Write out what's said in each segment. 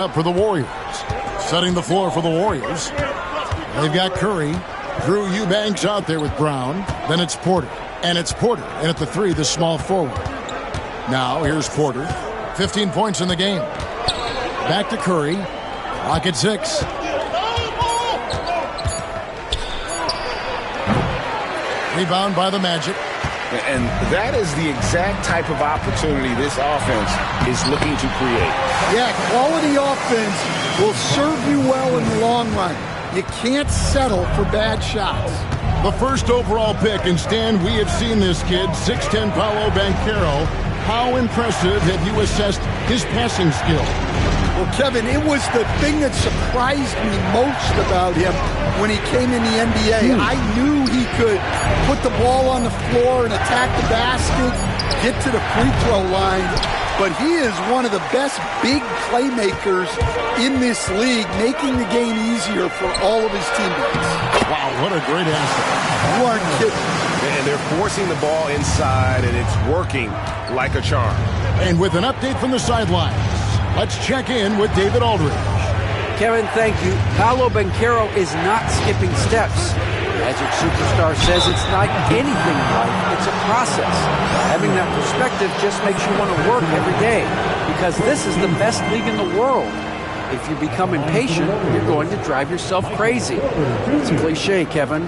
Up for the Warriors. Setting the floor for the Warriors. They've got Curry. Drew Eubanks out there with Brown. Then it's Porter. And it's Porter. And at the 3, the small forward. Now here's Porter. 15 points in the game. Back to Curry. Clock at 6. Rebound by the Magic. And that is the exact type of opportunity this offense is looking to create. Yeah, quality offense will serve you well in the long run. You can't settle for bad shots. The first overall pick, and Stan, we have seen this kid, 6'10" Paolo Banchero. How impressive have you assessed his passing skill? Well, Kevin, it was the thing that surprised me most about him when he came in the NBA. I knew he could put the ball on the floor and attack the basket, get to the free throw line, but he is one of the best big playmakers in this league, making the game easier for all of his teammates. Wow, what a great asset. You aren't kidding. And they're forcing the ball inside, and it's working like a charm. And with an update from the sidelines, let's check in with David Aldridge. Kevin, thank you. Paolo Banchero is not skipping steps. Magic Superstar says it's like anything in life. It's a process. Having that perspective just makes you want to work every day because this is the best league in the world. If you become impatient, you're going to drive yourself crazy. It's a cliche, Kevin.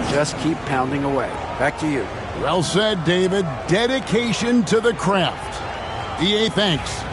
Just keep pounding away. Back to you. Well said, David. Dedication to the craft. DA, thanks.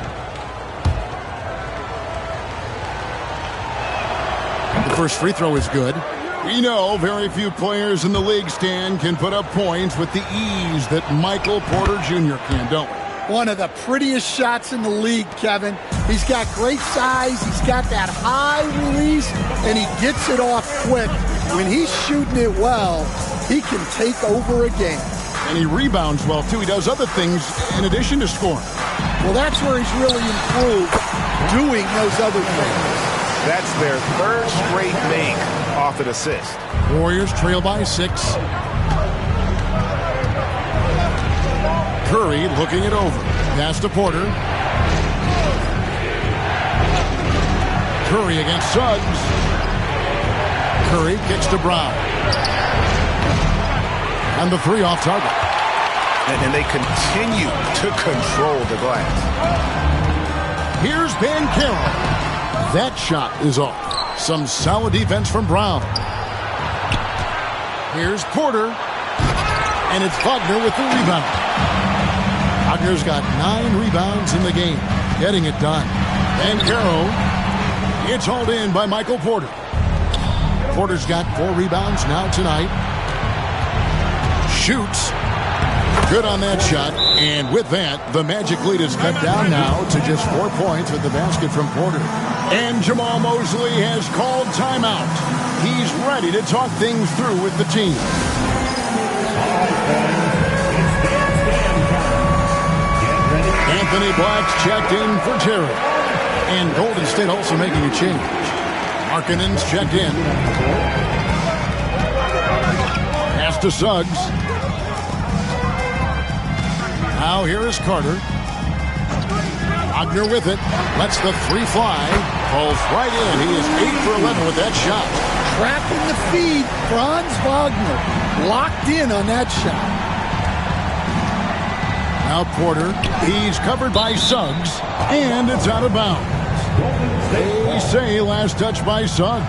The first free throw is good. We know very few players in the league, Stan, can put up points with the ease that Michael Porter Jr. can, don't we? One of the prettiest shots in the league, Kevin. He's got great size. He's got that high release, and he gets it off quick. When he's shooting it well, he can take over a game. And he rebounds well, too. He does other things in addition to scoring. Well, that's where he's really improved, doing those other things. That's their third straight make off an assist. Warriors trail by 6. Curry looking it over. Pass to Porter. Curry against Suggs. Curry kicks to Brown. And the 3 off target. And they continue to control the glass. Here's Banchero. That shot is off. Some solid defense from Brown. Here's Porter. And it's Wagner with the rebound. Wagner's got 9 rebounds in the game. Getting it done. Banchero. It's hauled in by Michael Porter. Porter's got 4 rebounds now tonight. Shoots. Good on that shot. And with that, the Magic lead is cut down now to just 4 points with the basket from Porter. And Jamal Mosley has called timeout. He's ready to talk things through with the team. Anthony Black's checked in for Terry. And Golden State also making a change. Markkanen's checked in. Pass to Suggs. Now here is Carter. Wagner with it. Lets the 3 fly. Falls right in. He is 8 for 11 with that shot. Trapping the feed. Franz Wagner locked in on that shot. Now Porter. He's covered by Suggs. And it's out of bounds. They say last touch by Suggs.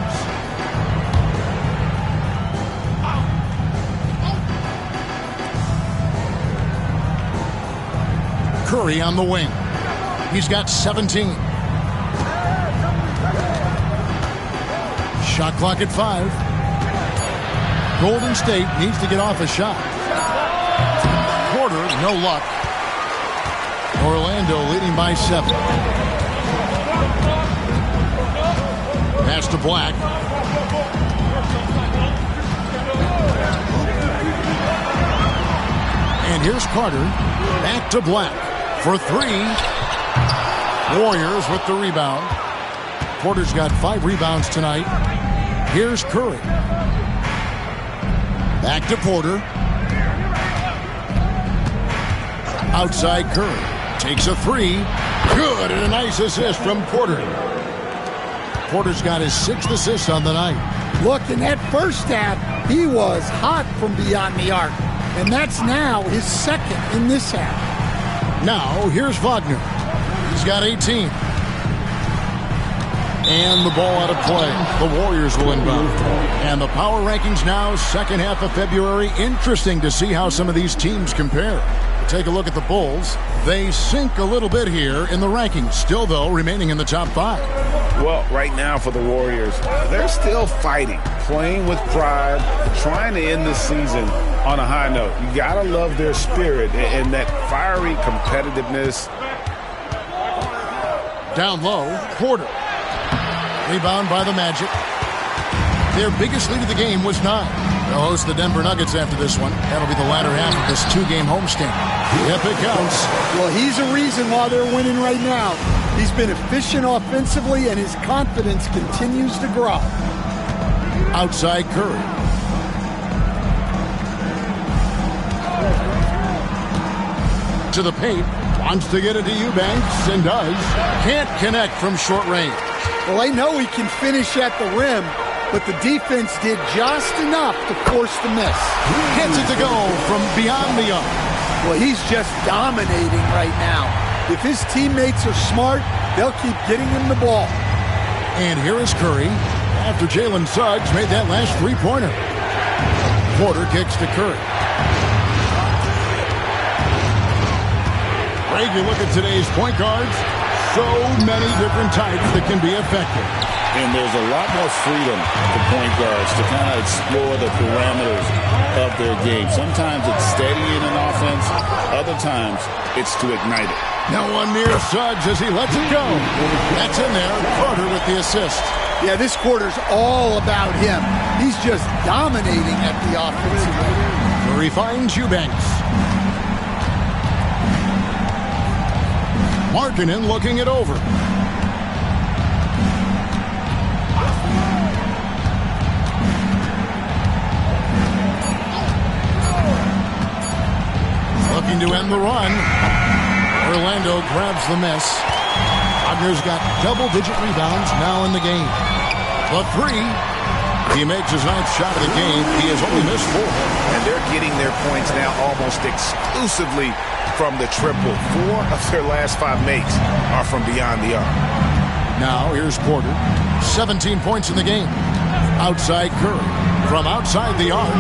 Curry on the wing. He's got 17. Shot clock at 5. Golden State needs to get off a shot. Porter, no luck. Orlando leading by 7. Pass to Black. And here's Carter. Back to Black. For 3. Warriors with the rebound. Porter's got 5 rebounds tonight. Here's Curry. Back to Porter. Outside Curry. Takes a 3. Good, and a nice assist from Porter. Porter's got his 6th assist on the night. Look, in that first half, he was hot from beyond the arc. And that's now his 2nd in this half. Now, here's Wagner. He's got 18. And the ball out of play. The Warriors will inbound. And the power rankings now, second half of February. Interesting to see how some of these teams compare. Take a look at the Bulls. They sink a little bit here in the rankings. Still, though, remaining in the top 5. Well, right now for the Warriors, they're still fighting, playing with pride, trying to end the season on a high note. You got to love their spirit and that fiery competitiveness. Down low, Porter. Rebound by the Magic. Their biggest lead of the game was 9. They'll host the Denver Nuggets after this one. That'll be the latter half of this 2-game homestand. If it counts. Well, he's a reason why they're winning right now. He's been efficient offensively, and his confidence continues to grow. Outside Curry. To the paint. Wants to get it to Eubanks, and does. Can't connect from short range. Well, they know he can finish at the rim, but the defense did just enough to force the miss. Gets it to go from beyond the arc. Well, he's just dominating right now. If his teammates are smart, they'll keep getting him the ball. And here is Curry after Jalen Suggs made that last 3-pointer. Porter kicks to Curry. Greg, you look at today's point guards, so many different types that can be effective. And there's a lot more freedom for point guards to kind of explore the parameters of their game. Sometimes it's steadying an offense. Other times it's to ignite it. Now one near Suggs as he lets it go. That's in there. Carter with the assist. Yeah, this quarter's all about him. He's just dominating at the offensive end. Curry finds Eubanks. Markkanen looking it over. Looking to end the run. Orlando grabs the miss. Wagner's got double-digit rebounds now in the game. The 3. He makes his 9th shot of the game. He has only missed 4. And they're getting their points now almost exclusively from the triple. 4 of their last 5 makes are from beyond the arc. Now here's Porter. 17 points in the game. Outside Curry. From outside the arc.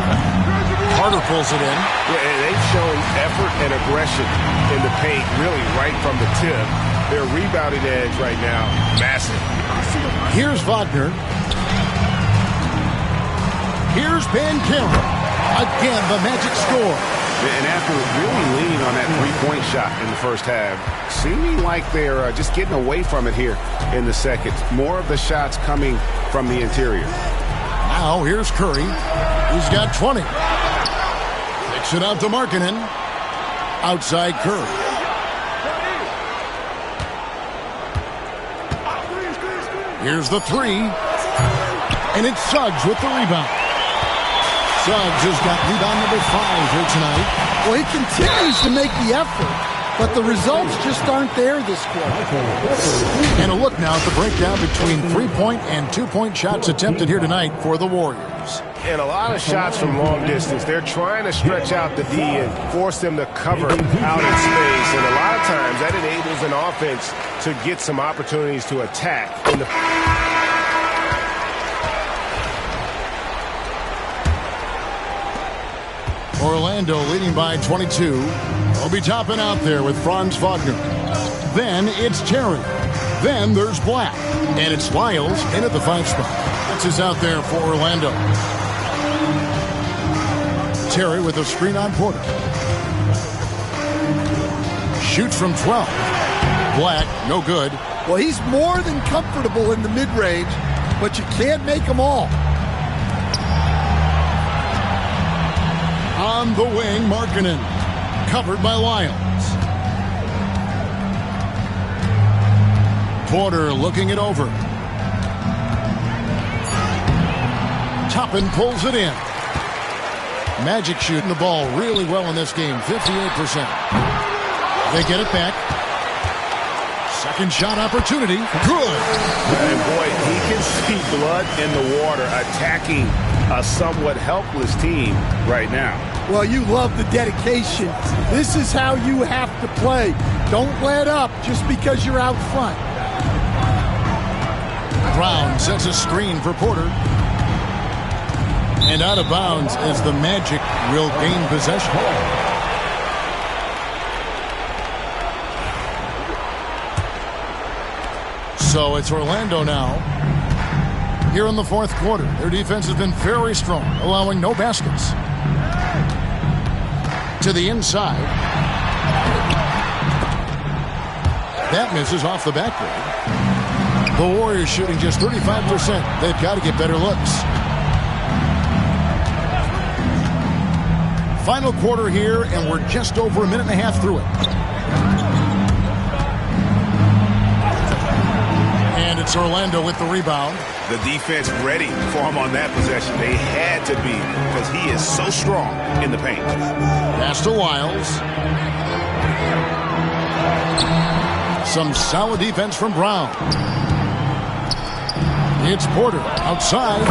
Carter pulls it in. Yeah, they've shown effort and aggression in the paint, really right from the tip. Their rebounding edge right now, massive. Here's Wagner. Here's Banchero. Again, the Magic score. And after really leaning on that three-point shot in the first half, seeming like they're just getting away from it here in the second. More of the shots coming from the interior. Now here's Curry. He's got 20. Kicks it out to Markkanen. Outside Curry. Here's the 3. And it's Suggs with the rebound. Suggs has got rebound number 5 here tonight. Well, he continues to make the effort, but the results just aren't there this quarter. And a look now at the breakdown between 3-point and 2-point shots attempted here tonight for the Warriors. And a lot of shots from long distance. They're trying to stretch out the D and force them to cover out in space. And a lot of times that enables an offense to get some opportunities to attack. Orlando leading by 22. Will be topping out there with Franz Wagner. Then it's Terry. Then there's Black. And it's Lyles in at the 5 spot. That's his out there for Orlando. Terry with a screen on Porter. Shoots from 12. Black, no good. Well, he's more than comfortable in the mid-range, but you can't make them all. On the wing, Markkanen. Covered by Lyles. Porter looking it over. Toppin pulls it in. Magic shooting the ball really well in this game, 58%. They get it back. Second shot opportunity. Good. And boy, he can be blood in the water attacking a somewhat helpless team right now. Well, you love the dedication. This is how you have to play. Don't let up just because you're out front. Brown sets a screen for Porter. And out of bounds as the Magic will gain possession. So it's Orlando now. Here in the fourth quarter, their defense has been very strong, allowing no baskets. To the inside. That misses off the backboard. The Warriors shooting just 35%. They've got to get better looks. Final quarter here, and we're just over a minute and a half through it. And it's Orlando with the rebound. The defense ready for him on that possession. They had to be because he is so strong in the paint. Pass to Lyles. Some solid defense from Brown. It's Porter outside.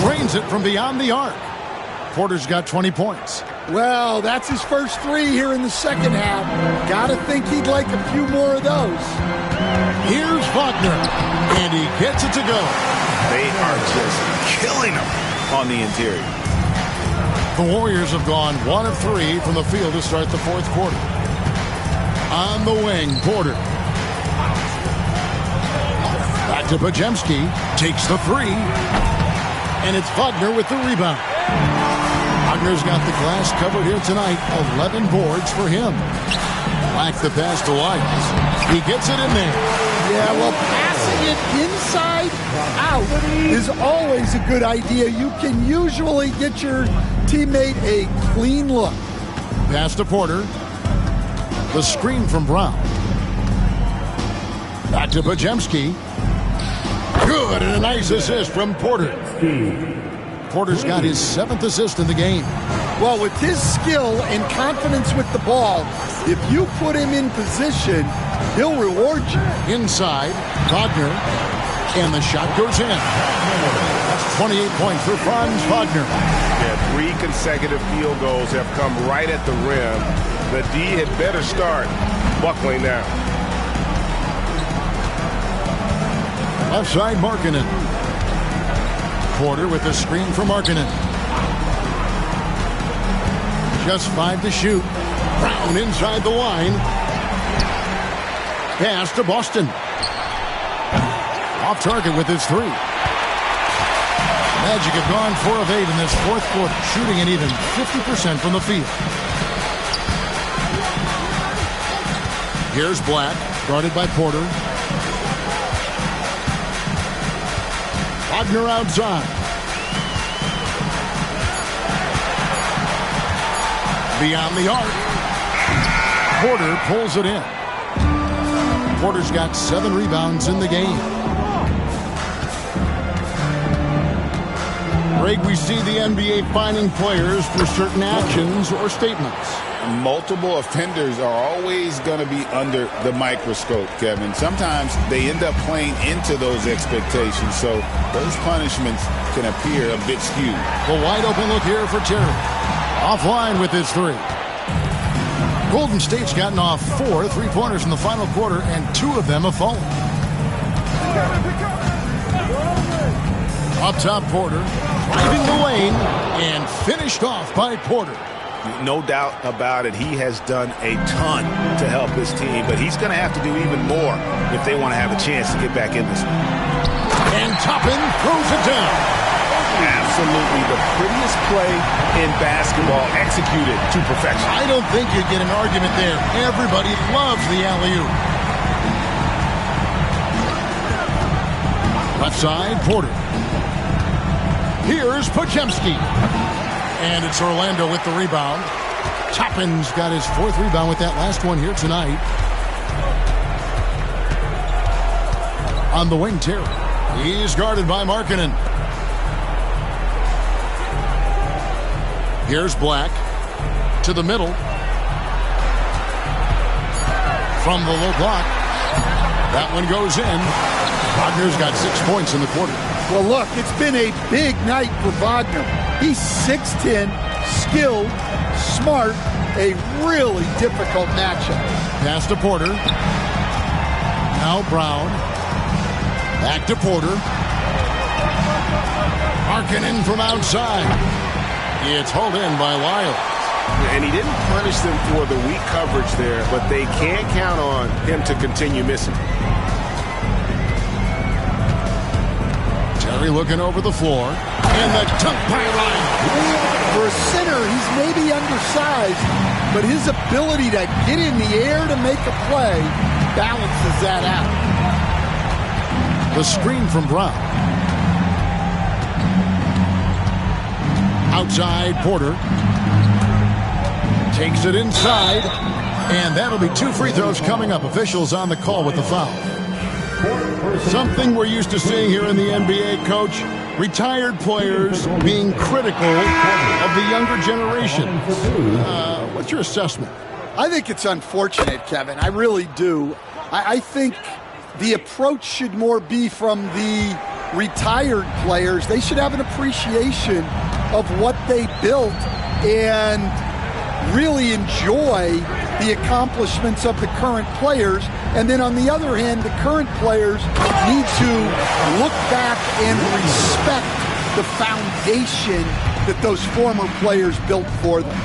Drains it from beyond the arc. Porter's got 20 points. Well, that's his first three here in the second half. Gotta think he'd like a few more of those. Here's Wagner, and he gets it to go. They are just killing him on the interior. The Warriors have gone 1 of 3 from the field to start the fourth quarter. On the wing, Porter. Back to Podziemski. Takes the three. And it's Wagner with the rebound. Wagner's got the glass covered here tonight. 11 boards for him. Back the pass to Lyles. He gets it in there. Yeah, well, passing it inside out is always a good idea. You can usually get your teammate a clean look. Pass to Porter. The screen from Brown. Back to Podziemski. Good, and a nice assist from Porter. Porter's got his 7th assist in the game. Well, with his skill and confidence with the ball, if you put him in position, he'll reward you. Inside, Wagner, and the shot goes in. That's 28 points for Franz Wagner. Yeah, 3 consecutive field goals have come right at the rim. The D had better start buckling now. Left side, Markkanen. Porter with the screen for Markkanen. Just 5 to shoot. Brown inside the line. Pass to Boston. Off target with his 3. Magic have gone 4 of 8 in this fourth quarter, shooting an even 50% from the field. Here's Black, guarded by Porter. Wagner outside. Beyond the arc. Porter pulls it in. Porter's got 7 rebounds in the game. Greg, we see the NBA fining players for certain actions or statements. Multiple offenders are always going to be under the microscope, Kevin. Sometimes they end up playing into those expectations, so those punishments can appear a bit skewed. The wide open look here for Terry. Offline with his 3. Golden State's gotten off 4 3-pointers in the final quarter, and 2 of them have fallen. Up top, Porter, driving the lane, and finished off by Porter. No doubt about it, he has done a ton to help his team, but he's going to have to do even more if they want to have a chance to get back in this one. And Toppin throws it down. Absolutely the prettiest play in basketball, executed to perfection. I don't think you'd get an argument there. Everybody loves the alley-oop. Left side, Porter. Here's Podziemski. And it's Orlando with the rebound. Toppin's got his 4th rebound with that last one here tonight. On the wing, Terry. He's guarded by Markkanen. Here's Black to the middle. From the low block. That one goes in. Wagner's got 6 points in the quarter. Well, look, it's been a big night for Wagner. He's 6'10", skilled, smart, a really difficult matchup. Pass to Porter. Now Brown. Back to Porter. Markkanen from outside. It's hauled in by Lyles. And he didn't punish them for the weak coverage there, but they can't count on him to continue missing. Terry looking over the floor. And the dunk by Lyles. For a center, he's maybe undersized, but his ability to get in the air to make a play balances that out. The screen from Brown. Outside, Porter. Takes it inside. And that'll be 2 free throws coming up. Officials on the call with the foul. Something we're used to seeing here in the NBA, Coach. Retired players being critical of the younger generation. What's your assessment? I think it's unfortunate, Kevin. I really do. I think the approach should more be from the retired players. They should have an appreciation of what they built and really enjoy the accomplishments of the current players. And then on the other hand, the current players need to look back and respect the foundation that those former players built for them.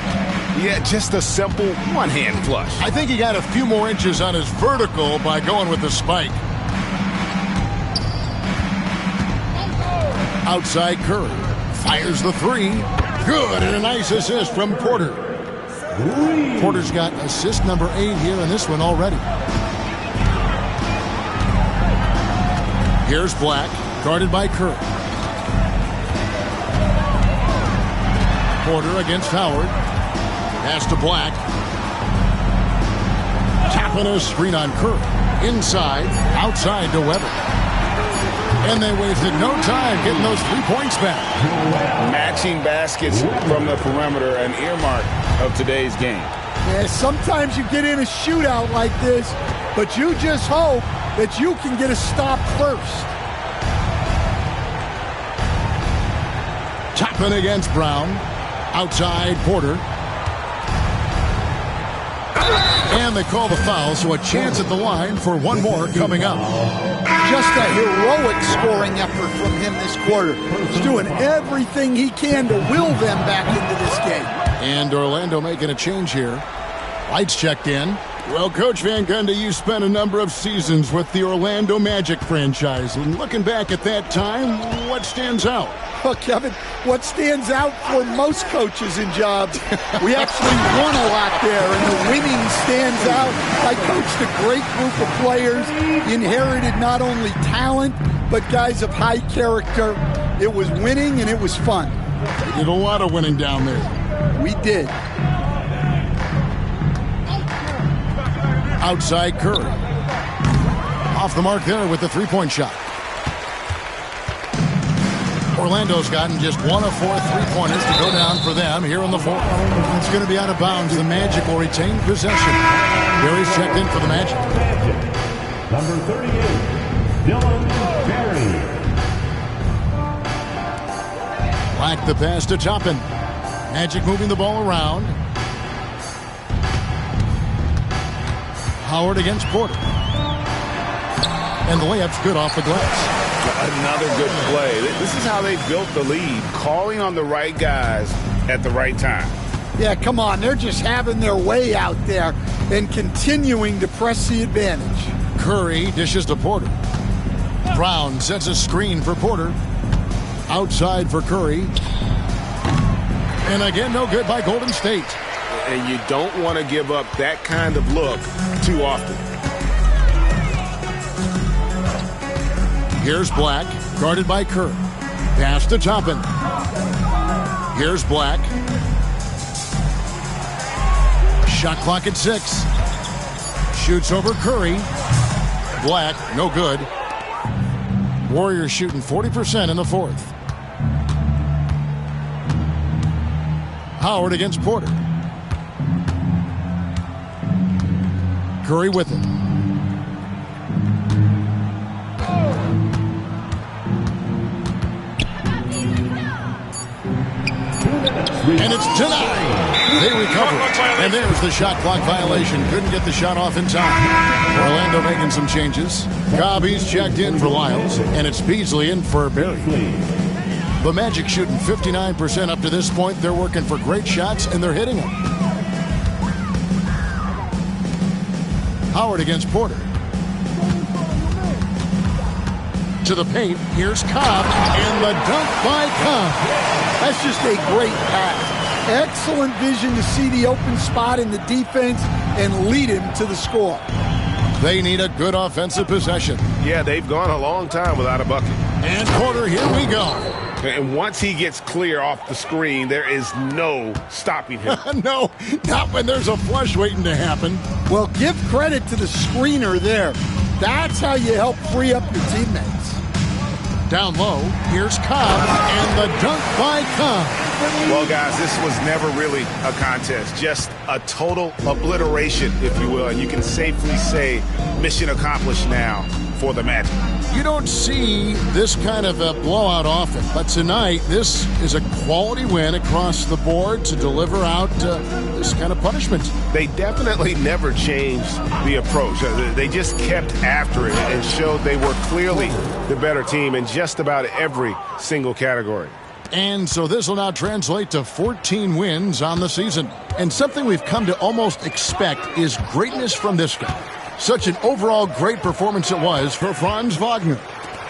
Yeah, just a simple one-hand flush. I think he got a few more inches on his vertical by going with the spike. Outside Curry. Fires the three. Good, and a nice assist from Porter. Porter's got assist number 8 here in this one already. Here's Black, guarded by Curry. Porter against Howard. Pass to Black. Tapping a screen on Curry. Inside, outside to Weber. And they wasted no time getting those 3 points back. Matching baskets from the perimeter, an earmark of today's game. Yeah, sometimes you get in a shootout like this, but you just hope that you can get a stop first. Toppin against Brown. Outside Porter. And they call the foul, so a chance at the line for one more coming up. Just a heroic scoring effort from him this quarter. He's doing everything he can to will them back into this game. And Orlando making a change here. Lights checked in. Well, Coach Van Gundy, you spent a number of seasons with the Orlando Magic franchise. And looking back at that time, what stands out? Well, Kevin, what stands out for most coaches in jobs, we actually won a lot there, and the winning stands out. I coached a great group of players, inherited not only talent, but guys of high character. It was winning, and it was fun. They did a lot of winning down there. We did. Outside Curry. Off the mark there with the three-point shot. Orlando's gotten just 1 of 4 three-pointers to go down for them here in the fourth. It's going to be out of bounds. The Magic will retain possession. Barry's checked in for the Magic. Number 38, Dylan Barry. Black the pass to Toppin. Magic moving the ball around. Howard against Porter. And the layup's good off the glass. Another good play. This is how they built the lead, calling on the right guys at the right time. Yeah, come on. They're just having their way out there and continuing to press the advantage. Curry dishes to Porter. Brown sets a screen for Porter. Outside for Curry. And again, no good by Golden State. And you don't want to give up that kind of look too often. Here's Black, guarded by Curry. Pass to Toppin. Here's Black. Shot clock at 6. Shoots over Curry. Black, no good. Warriors shooting 40% in the fourth. Howard against Porter. Curry with it. And it's denied. They recover it. And there's the shot clock violation. Couldn't get the shot off in time. Orlando making some changes. Cobb, he's checked in for Lyles. And it's Beasley in for Berry. The Magic shooting 59% up to this point. They're working for great shots, and they're hitting them. Howard against Porter. To the paint. Here's Cobb. And the dunk by Cobb. That's just a great pass. Excellent vision to see the open spot in the defense and lead him to the score. They need a good offensive possession. Yeah, they've gone a long time without a bucket. And Porter, here we go. And once he gets clear off the screen, there is no stopping him. No, not when there's a flush waiting to happen. Well, give credit to the screener there. That's how you help free up your teammates. Down low, here's Cobb, and the dunk by Cobb. Well, guys, this was never really a contest. Just a total obliteration, if you will. And you can safely say mission accomplished now for the Magic. You don't see this kind of a blowout often, but tonight this is a quality win across the board to deliver out this kind of punishment. They definitely never changed the approach. They just kept after it and showed they were clearly the better team in just about every single category. And so this will now translate to 14 wins on the season. And something we've come to almost expect is greatness from this guy. Such an overall great performance it was for Franz Wagner.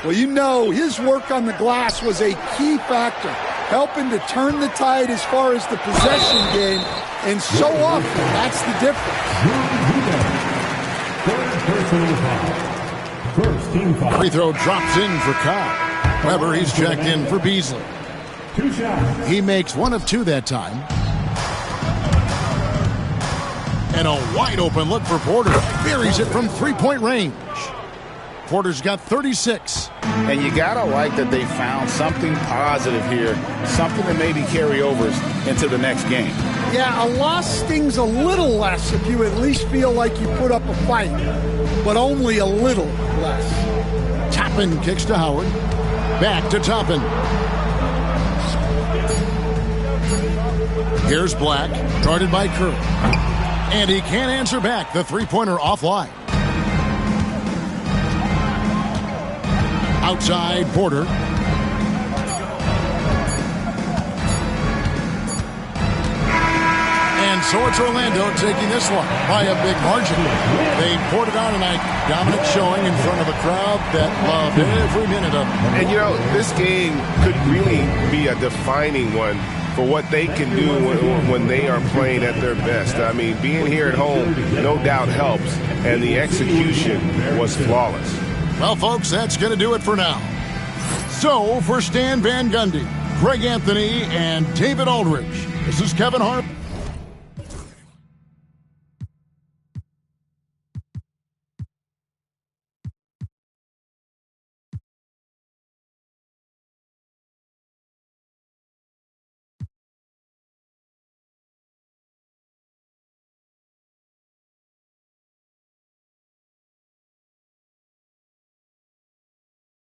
Well, you know, his work on the glass was a key factor, helping to turn the tide as far as the possession game, and so often that's the difference. First team foul. Free throw drops in for Cobb. Weber, he's checked in for Beasley. 2 shots. He makes 1 of 2 that time. And a wide open look for Porter. Buries it from three-point range. Porter's got 36. And you got to like that they found something positive here, something that maybe carry overs into the next game. Yeah, a loss stings a little less if you at least feel like you put up a fight, but only a little less. Toppin kicks to Howard. Back to Toppin. Here's Black, guarded by Curry. And he can't answer back. The three-pointer offline. Outside, Porter. And so it's Orlando taking this one by a big margin. They poured it on tonight. Dominant showing in front of a crowd that loved every minute of it. And, you know, this game could really be a defining one for what they can do when they are playing at their best. I mean, being here at home no doubt helps, and the execution was flawless. Well, folks, that's going to do it for now. So, for Stan Van Gundy, Greg Anthony, and David Aldridge, this is Kevin Harp.